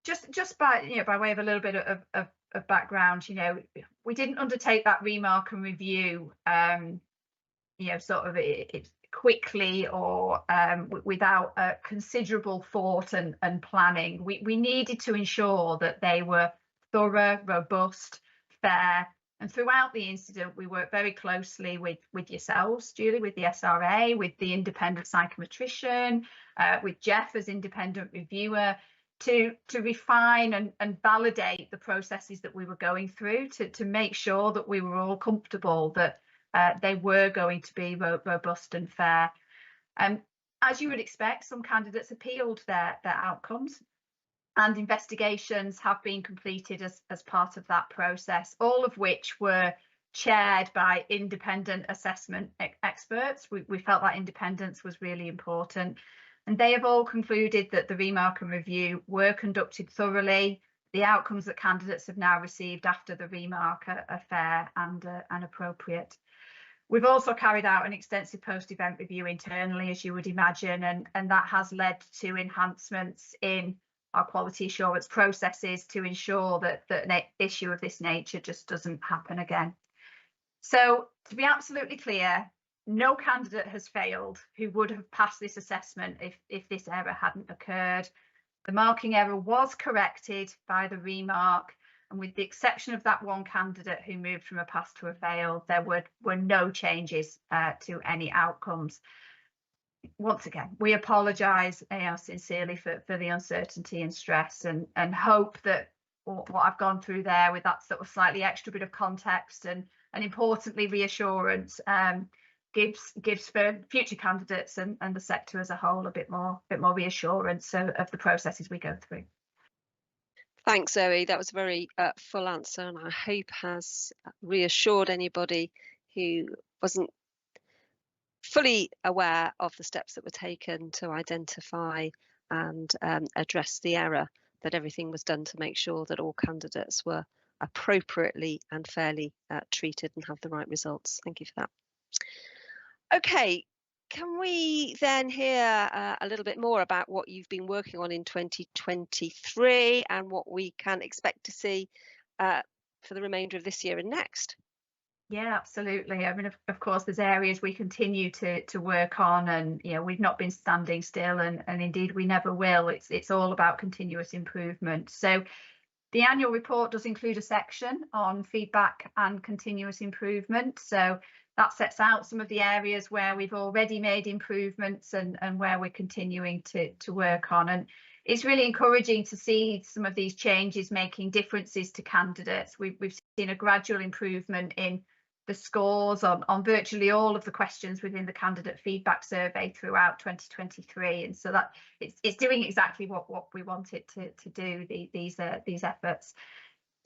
Speaker 4: Just by way of a little bit of background, we didn't undertake that remark and review, sort of it quickly or without considerable thought and planning. We needed to ensure that they were thorough, robust, fair. And throughout the incident, we worked very closely with yourselves, Julie, with the SRA, with the independent psychometrician, with Jeff as independent reviewer, to refine and validate the processes that we were going through, to make sure that we were all comfortable that they were going to be robust and fair. As you would expect, some candidates appealed their outcomes, and investigations have been completed as part of that process, all of which were chaired by independent assessment experts. We felt that independence was really important, and they have all concluded that the remark and review were conducted thoroughly. The outcomes that candidates have now received after the remark are fair and appropriate. We've also carried out an extensive post-event review internally, as you would imagine, and that has led to enhancements in our quality assurance processes to ensure that an issue of this nature just doesn't happen again. So, to be absolutely clear, no candidate has failed who would have passed this assessment if this error hadn't occurred. The marking error was corrected by the remark, and with the exception of that one candidate who moved from a pass to a fail, there were no changes to any outcomes. Once again, we apologise sincerely for the uncertainty and stress, and hope that what I've gone through there with that sort of slightly extra bit of context and importantly reassurance gives for future candidates and the sector as a whole a bit more reassurance of the processes we go through.
Speaker 1: Thanks, Zoe. That was a very full answer, and I hope has reassured anybody who wasn't fully aware of the steps that were taken to identify and address the error, that everything was done to make sure that all candidates were appropriately and fairly treated and have the right results. Thank you for that. Okay, can we then hear a little bit more about what you've been working on in 2023 and what we can expect to see for the remainder of this year and next?
Speaker 4: Yeah, absolutely. I mean, of course, there's areas we continue to work on, and we've not been standing still, and indeed we never will. It's all about continuous improvement. So the annual report does include a section on feedback and continuous improvement. So that sets out some of the areas where we've already made improvements and where we're continuing to work on. And it's really encouraging to see some of these changes making differences to candidates. We've seen a gradual improvement in the scores on virtually all of the questions within the candidate feedback survey throughout 2023, and so that it's doing exactly what we want it to do, these efforts.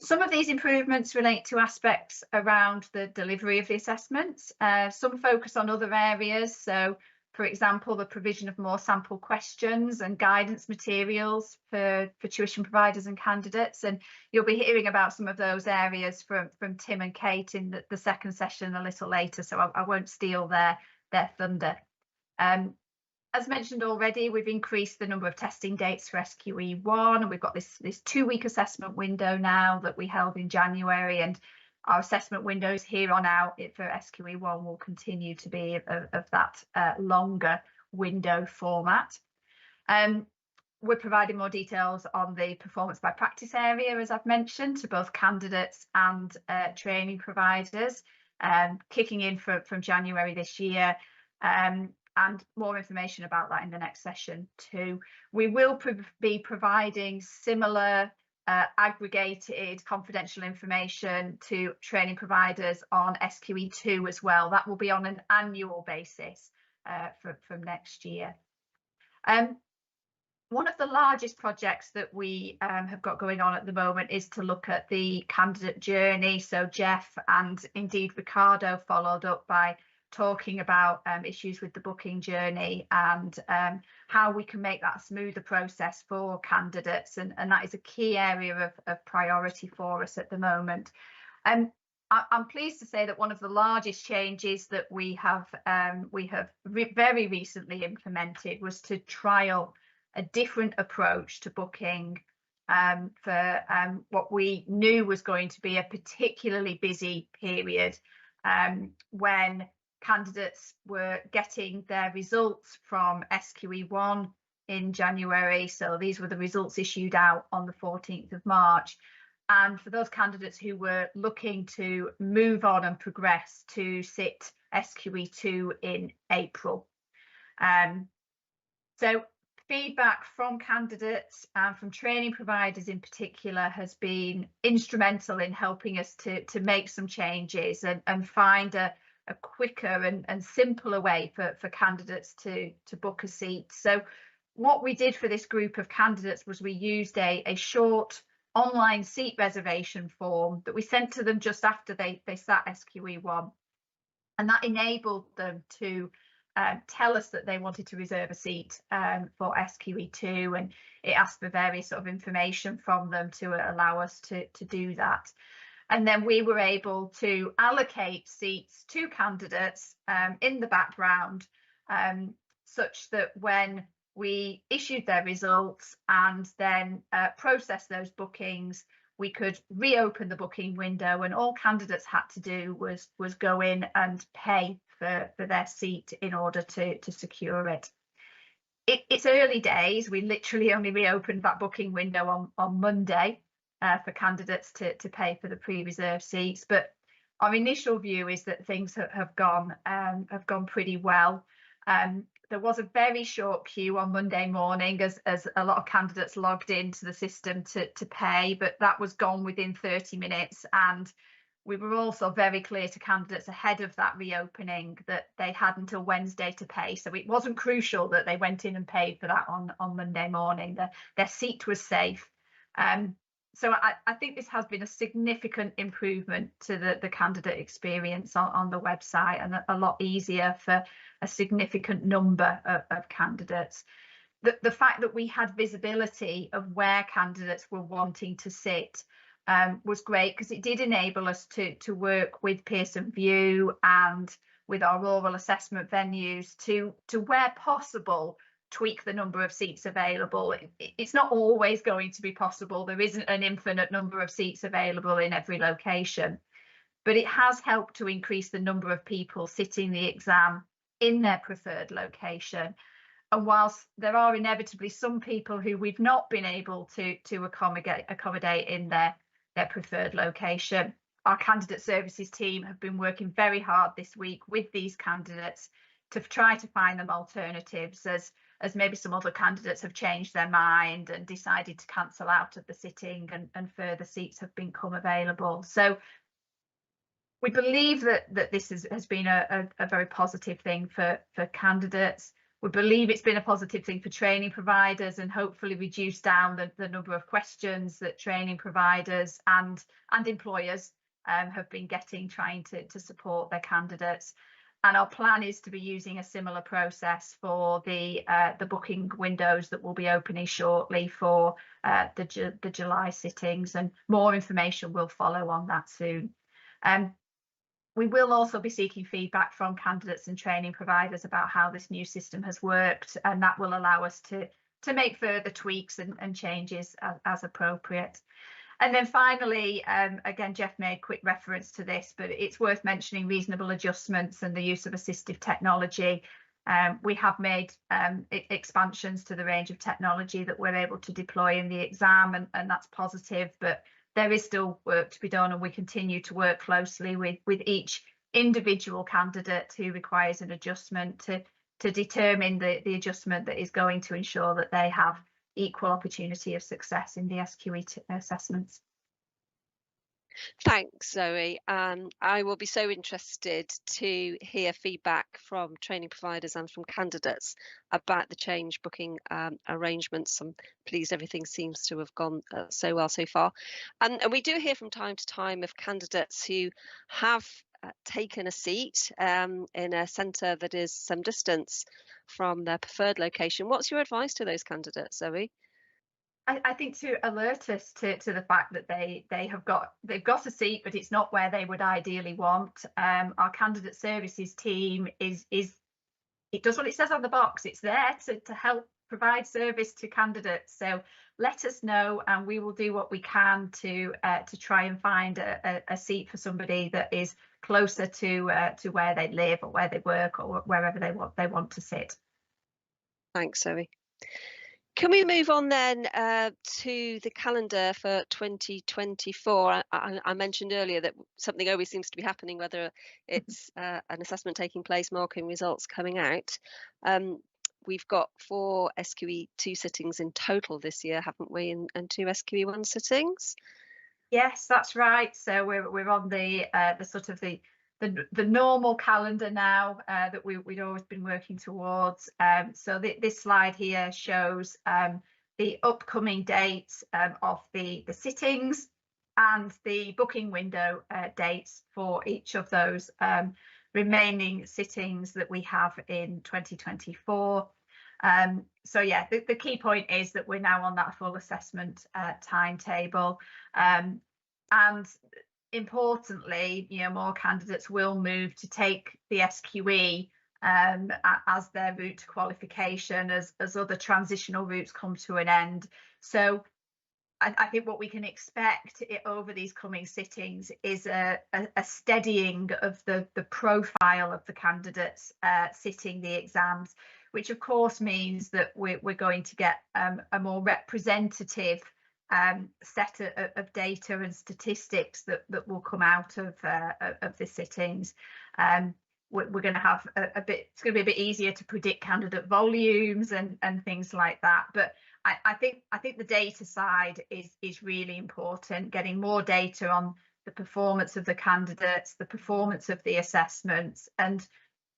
Speaker 4: Some of these improvements relate to aspects around the delivery of the assessments. Some focus on other areas, so for example, the provision of more sample questions and guidance materials for tuition providers and candidates. And you'll be hearing about some of those areas from Tim and Kate in the second session a little later, so I won't steal their thunder. As mentioned already, we've increased the number of testing dates for SQE1, and we've got this 2-week assessment window now that we held in January, and our assessment windows here on out for SQE1 will continue to be of that longer window format. We're providing more details on the performance by practice area, as I've mentioned, to both candidates and training providers, kicking in from January this year. And more information about that in the next session too. We will be providing similar aggregated confidential information to training providers on SQE2 as well. That will be on an annual basis from next year. One of the largest projects that we have got going on at the moment is to look at the candidate journey. So Jeff and indeed Ricardo followed up by talking about issues with the booking journey and how we can make that a smoother process for candidates, and that is a key area of priority for us at the moment. I'm pleased to say that one of the largest changes that we have very recently implemented was to trial a different approach to booking for what we knew was going to be a particularly busy period when candidates were getting their results from SQE1 in January. So these were the results issued out on the 14th of March. And for those candidates who were looking to move on and progress to sit SQE2 in April. So feedback from candidates and from training providers in particular has been instrumental in helping us to make some changes and find a quicker and simpler way for candidates to book a seat. So what we did for this group of candidates was we used a short online seat reservation form that we sent to them just after they sat SQE1, and that enabled them to tell us that they wanted to reserve a seat for SQE2, and it asked for various sort of information from them to allow us to do that. And then we were able to allocate seats to candidates in the background, such that when we issued their results and then processed those bookings, we could reopen the booking window, and all candidates had to do was go in and pay for their seat in order to secure it. It's early days. We literally only reopened that booking window on Monday for candidates to pay for the pre-reserved seats, but our initial view is that things have gone pretty well. There was a very short queue on Monday morning as a lot of candidates logged into the system to pay, but that was gone within 30 minutes. And we were also very clear to candidates ahead of that reopening that they had until Wednesday to pay. So it wasn't crucial that they went in and paid for that on Monday morning. Their seat was safe. So I think this has been a significant improvement to the candidate experience on the website, and a lot easier for a significant number of candidates. The fact that we had visibility of where candidates were wanting to sit was great, because it did enable us to work with Pearson VUE and with our oral assessment venues to where possible, tweak the number of seats available. It's not always going to be possible. There isn't an infinite number of seats available in every location, but it has helped to increase the number of people sitting the exam in their preferred location. And whilst there are inevitably some people who we've not been able to accommodate in their preferred location, our candidate services team have been working very hard this week with these candidates to try to find them alternatives, as maybe some other candidates have changed their mind and decided to cancel out of the sitting, and further seats have become available. So we believe that this has been a very positive thing for candidates. We believe it's been a positive thing for training providers, and hopefully reduce down the number of questions that training providers and employers have been getting trying to support their candidates. And our plan is to be using a similar process for the booking windows that will be opening shortly for the July sittings, and more information will follow on that soon. We will also be seeking feedback from candidates and training providers about how this new system has worked, and that will allow us to make further tweaks and changes as appropriate. And then finally, again, Jeff made quick reference to this, but it's worth mentioning reasonable adjustments and the use of assistive technology. We have made expansions to the range of technology that we're able to deploy in the exam, and that's positive, but there is still work to be done, and we continue to work closely with each individual candidate who requires an adjustment to determine the adjustment that is going to ensure that they have equal opportunity of success in the SQE assessments.
Speaker 1: Thanks, Zoe. I will be so interested to hear feedback from training providers and from candidates about the change booking arrangements. I'm pleased everything seems to have gone so well so far. And we do hear from time to time of candidates who have taken a seat in a centre that is some distance from their preferred location. What's your advice to those candidates, Zoe?
Speaker 4: I think to alert us to the fact that they've got a seat, but it's not where they would ideally want. Our candidate services team it does what it says on the box. It's there to help provide service to candidates. So let us know, and we will do what we can to try and find a seat for somebody that is closer to where they live or where they work or wherever they want to sit.
Speaker 1: Thanks, Zoe. Can we move on then to the calendar for 2024? I mentioned earlier that something always seems to be happening, whether it's an assessment taking place, marking results coming out. We've got 4 SQE2 sittings in total this year, haven't we? And 2 SQE1 sittings. Yes,
Speaker 4: that's right. So we're on the sort of the normal calendar now that we'd always been working towards. So this slide here shows the upcoming dates of the sittings and the booking window dates for each of those remaining sittings that we have in 2024. So yeah, the key point is that we're now on that full assessment timetable, and importantly, more candidates will move to take the SQE as their route to qualification as other transitional routes come to an end. So I think what we can expect over these coming sittings is a steadying of the profile of the candidates sitting the exams, which of course means that we're going to get a more representative set of data and statistics that will come out of the sittings. We're going to have it's going to be a bit easier to predict candidate volumes and things like that. But I think the data side is really important, getting more data on the performance of the candidates, the performance of the assessments. And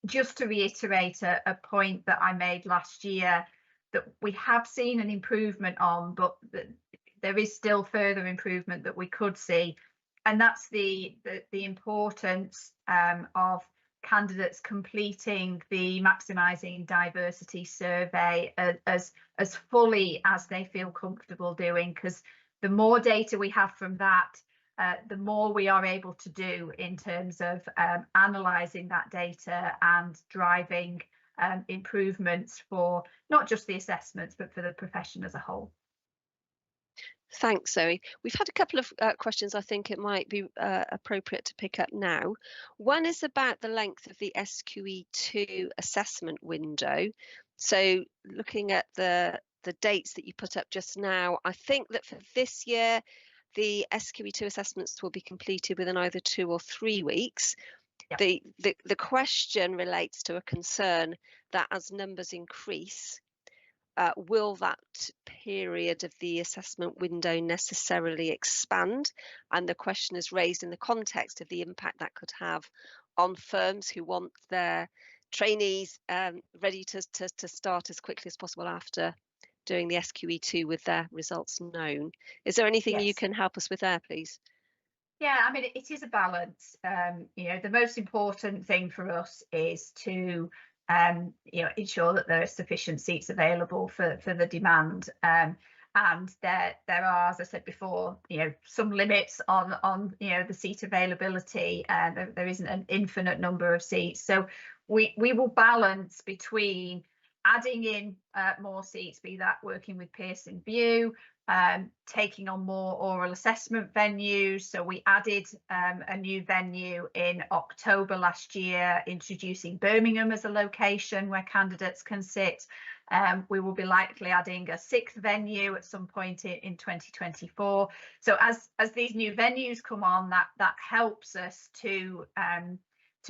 Speaker 4: just to reiterate a point that I made last year, that we have seen an improvement on, but there is still further improvement that we could see, and that's the importance of candidates completing the Maximising Diversity survey as fully as they feel comfortable doing, because the more data we have from that, the more we are able to do in terms of analysing that data and driving improvements for not just the assessments but for the profession as a whole.
Speaker 1: Thanks, Zoe. We've had a couple of questions I think it might be appropriate to pick up now. One is about the length of the SQE2 assessment window. So looking at the dates that you put up just now, I think that for this year, the SQE2 assessments will be completed within either 2 or 3 weeks. Yep. The question relates to a concern that as numbers increase, will that period of the assessment window necessarily expand? And the question is raised in the context of the impact that could have on firms who want their trainees ready to start as quickly as possible after doing the SQE2 with their results known. Is there anything you can help us with there, please?
Speaker 4: Yeah, I mean, it is a balance. The most important thing for us is to ensure that there are sufficient seats available for the demand, and there are, as I said before, some limits on the seat availability, and there isn't an infinite number of seats. So we will balance between adding in more seats, be that working with Pearson VUE, taking on more oral assessment venues. So we added a new venue in October last year, introducing Birmingham as a location where candidates can sit. We will be likely adding a 6th venue at some point in 2024. So as these new venues come on, that helps us to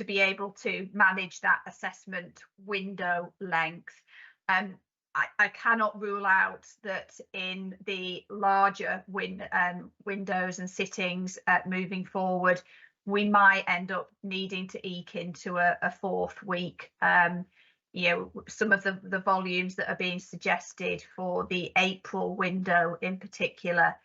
Speaker 4: be able to manage that assessment window length. I cannot rule out that in the larger windows and sittings moving forward, we might end up needing to eke into a 4th week. Some of the volumes that are being suggested for the April window in particular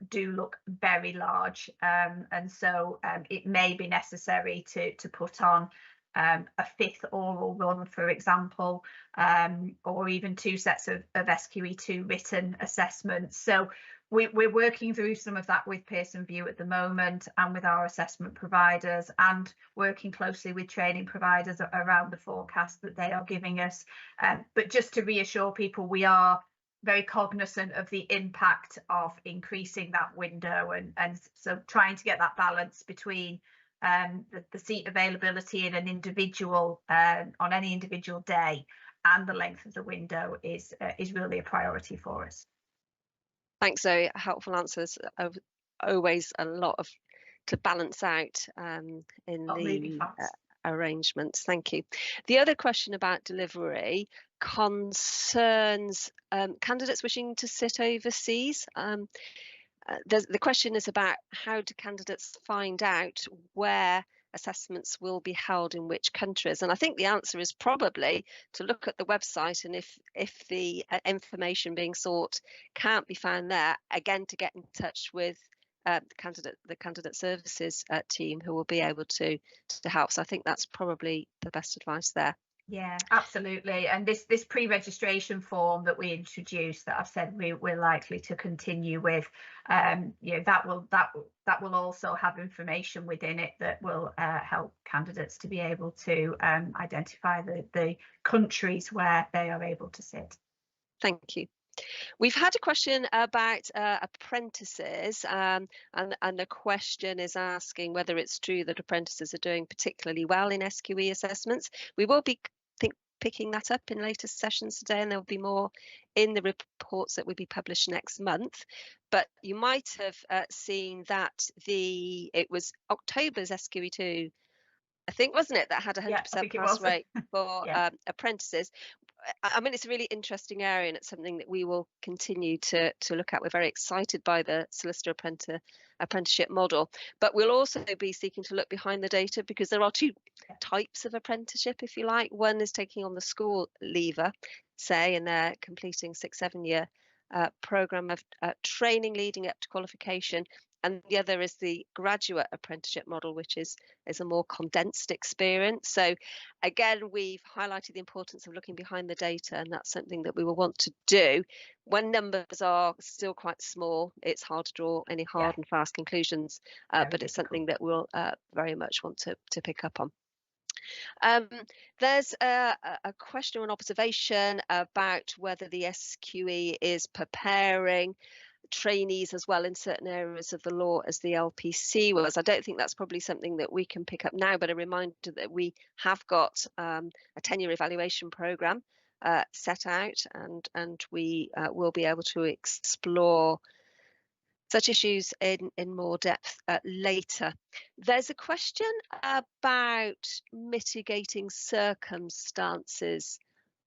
Speaker 4: do look very large, and so it may be necessary to put on a 5th oral run, for example, or even 2 sets of SQE2 written assessments. So we're working through some of that with Pearson VUE at the moment, and with our assessment providers, and working closely with training providers around the forecast that they are giving us. But just to reassure people, we are very cognizant of the impact of increasing that window, and so trying to get that balance between the seat availability in an individual on any individual day and the length of the window is really a priority for us.
Speaker 1: Thanks, Zoe. Helpful answers. Always a lot to balance out in the arrangements. Thank you. The other question about delivery concerns candidates wishing to sit overseas. The question is about how do candidates find out where assessments will be held in which countries, and I think the answer is probably to look at the website, and if the information being sought can't be found there, again to get in touch with the candidate services team, who will be able to help. So I think that's probably the best advice there.
Speaker 4: Yeah, absolutely. And this pre-registration form that we introduced, that I've said we're likely to continue with, that will also have information within it that will help candidates to be able to identify the countries where they are able to sit.
Speaker 1: Thank you. We've had a question about apprentices, and the question is asking whether it's true that apprentices are doing particularly well in SQE assessments. We will be picking that up in later sessions today, and there will be more in the reports that will be published next month. But you might have seen that it was October's SQE2, I think, wasn't it, that had 100% pass rate for apprentices. I mean, it's a really interesting area, and it's something that we will continue to look at. We're very excited by the solicitor apprenticeship model, but we'll also be seeking to look behind the data, because there are two types of apprenticeship, if you like. One is taking on the school leaver, say, and they're completing 6-7 year program of training leading up to qualification. And the other is the graduate apprenticeship model, which is a more condensed experience. So again, we've highlighted the importance of looking behind the data, and that's something that we will want to do. When numbers are still quite small, it's hard to draw any hard and fast conclusions, but it's something that we'll very much want to pick up on. There's a question or an observation about whether the SQE is preparing trainees as well in certain areas of the law as the LPC was. I don't think that's probably something that we can pick up now, but a reminder that we have got a 10-year evaluation programme set out, and we will be able to explore such issues in more depth later. There's a question about mitigating circumstances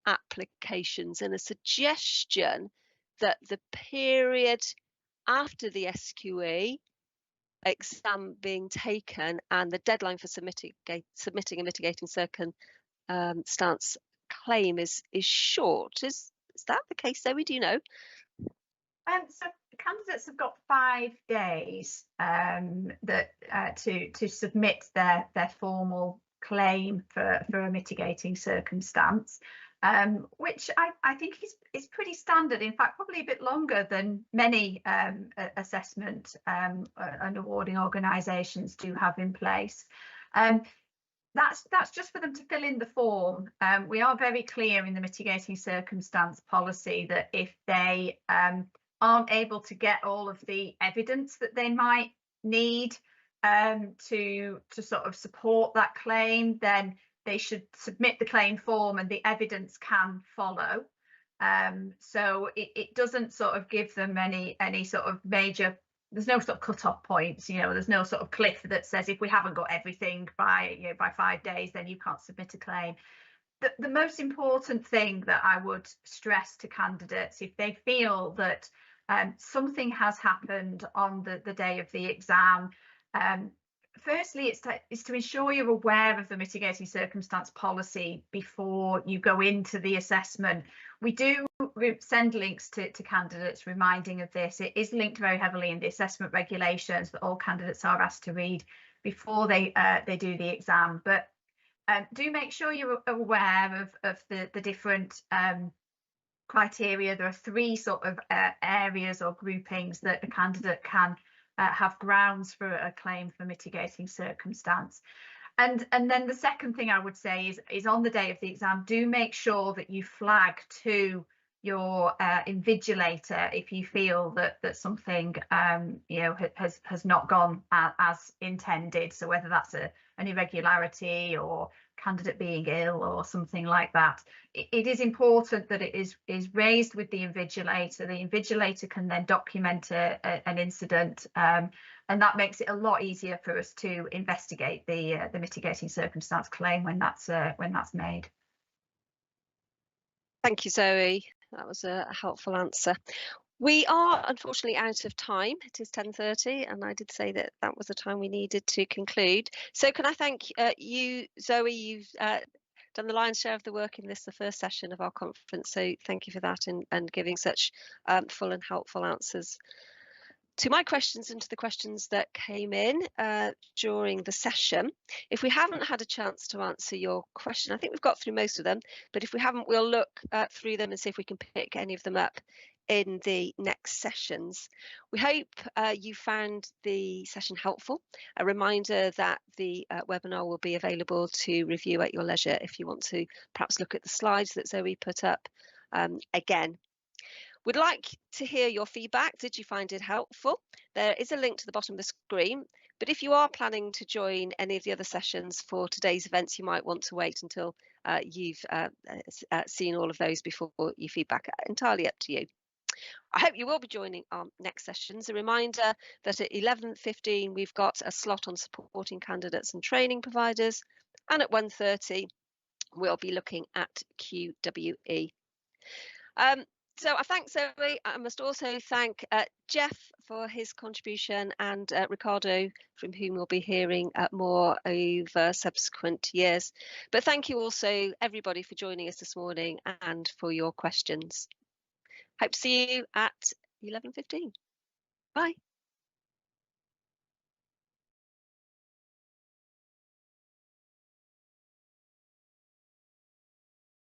Speaker 1: applications, and a suggestion that the period after the SQE exam being taken and the deadline for submitting a mitigating circumstance claim is short. Is that the case, Zoe? Do you know?
Speaker 4: So candidates have got 5 days to submit their formal claim for a mitigating circumstance, which I think is pretty standard. In fact, probably a bit longer than many assessment and awarding organisations do have in place. That's just for them to fill in the form. We are very clear in the mitigating circumstance policy that if they aren't able to get all of the evidence that they might need to sort of support that claim, then they should submit the claim form and the evidence can follow. So it doesn't sort of give them any sort of major, there's no sort of cut-off points, there's no sort of cliff that says if we haven't got everything by 5 days, then you can't submit a claim. The most important thing that I would stress to candidates, if they feel that something has happened on the day of the exam, firstly, it's to ensure you're aware of the mitigating circumstance policy before you go into the assessment. We do send links to candidates reminding of this. It is linked very heavily in the assessment regulations that all candidates are asked to read before they do the exam. But do make sure you're aware of the different criteria, there are three sort of areas or groupings that a candidate can have grounds for a claim for mitigating circumstance. And then the second thing I would say is on the day of the exam, do make sure that you flag to your invigilator if you feel that something has not gone as intended. So whether that's an irregularity or candidate being ill or something like that, it is important that it is raised with the invigilator. The invigilator can then document an incident, and that makes it a lot easier for us to investigate the mitigating circumstance claim when that's made.
Speaker 1: Thank you, Zoe. That was a helpful answer. We are unfortunately out of time. It is 10:30, and I did say that was the time we needed to conclude. So can I thank you, Zoe? You've done the lion's share of the work in the first session of our conference. So thank you for that and giving such full and helpful answers to my questions and to the questions that came in during the session. If we haven't had a chance to answer your question, I think we've got through most of them, but if we haven't, we'll look through them and see if we can pick any of them up in the next sessions. We hope you found the session helpful. A reminder that the webinar will be available to review at your leisure if you want to perhaps look at the slides that Zoe put up again. We'd like to hear your feedback. Did you find it helpful? There is a link to the bottom of the screen, but if you are planning to join any of the other sessions for today's events, you might want to wait until you've seen all of those before you feedback. Entirely up to you. I hope you will be joining our next sessions. A reminder that at 11:15 we've got a slot on supporting candidates and training providers, and at 1:30 we'll be looking at QWE. So I thank Zoe. I must also thank Jeff for his contribution and Ricardo, from whom we'll be hearing more over subsequent years. But thank you also everybody for joining us this morning and for your questions. Hope to see you at 11:15. Bye.